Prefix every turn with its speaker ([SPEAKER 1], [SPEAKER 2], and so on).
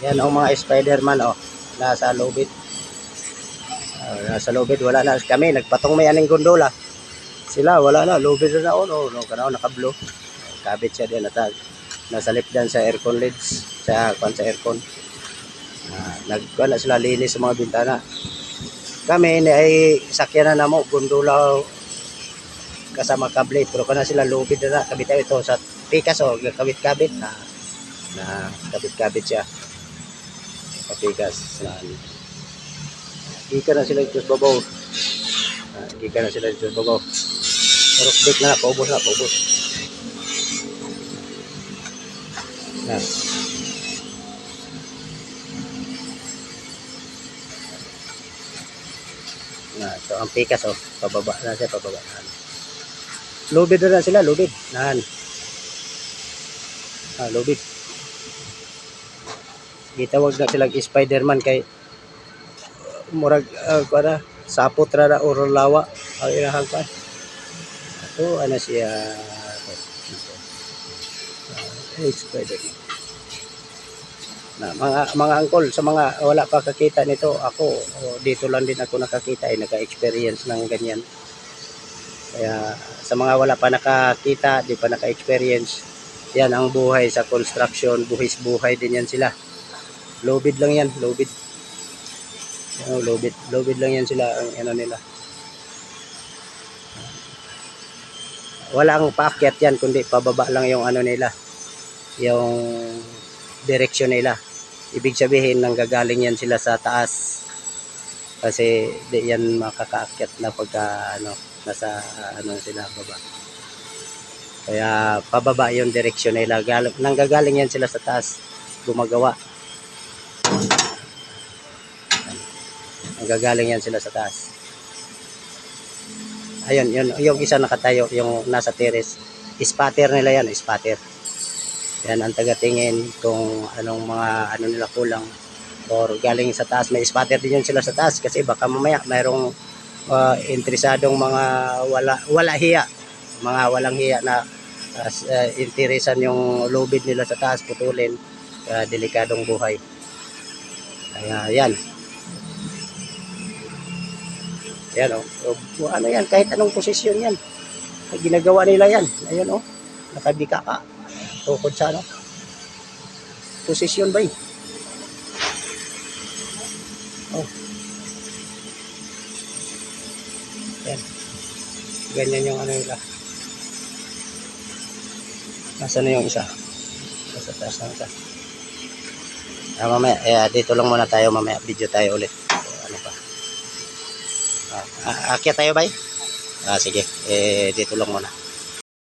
[SPEAKER 1] Yan ang mga Spider-Man, oh. Nasa lubid. Nasa lubid, wala na. Kami, nagpatong may aning gondola. Sila, wala na. Lubid na ako, no. Kanaw, nakablo. Kabit siya din. Nasa lip dyan sa aircon lids. Sa aircon. Nagkuha na sila linis sa mga bintana. Kami, ay sakyanan na mo. Gondola kasama kable. Pero kana sila lubid na. Kabit ito sa pikas, oh. Kabit-kabit na kabit-kabit siya. Patigas na gika na sila dito sa babaw. Gika na sila dito sa babaw. Rock na, paubos na, paubos. So ang pikas, oh, pababa na siya, pababa na. Lubid na sila, lubid. Lubid. Gitawag na silang Spider-Man kay murag para sapot ra na or lawa ang ilahang pa. Ato ana siya Spider-Man. Mga angkol sa mga wala pa kakita nito, ako dito lang din ako nakakita, naka-experience ng ganyan. Kaya sa mga wala pa nakakita, di pa naka-experience, yan ang buhay sa construction, buhay din yan sila. Lubid lang yan, lubid. Lubid lang yan sila ang ano nila. Walang paakyat yan kundi pababa lang yung ano nila. Yung direksyon nila. Ibig sabihin nanggagaling yan sila sa taas. Kasi di yan makakaakyat na pagka nasa sila baba. Kaya pababa yung direksyon nila. Nanggagaling yan sila sa taas. Gumagawa. Nanggagaling yan sila sa taas. Ayun, yung isa nakatayo, yung nasa terrace. Spatter nila yan, spatter. Yan ang tagatingin kung anong mga nila kulang or galing sa taas. May spatter din yun sila sa taas kasi baka mamaya mayroong interesadong mga wala hiya, mga walang hiya na interesan yung lubid nila sa taas, putulin. Delikadong buhay. Kaya yan. Yan, oh. Ano yan, kahit anong posisyon yan. Ginagawa nila yan. Ayun, oh. Nakabika ka. Tukod sa posisyon ba eh. Oh. Yan. Ganyan yung nila. Nasaan na yung isa? Nasa taas na isa. Mamaya, dito lang muna tayo. Mamaya video tayo ulit. Ano pa? Akyat tayo ba? Sige. Dito lang muna.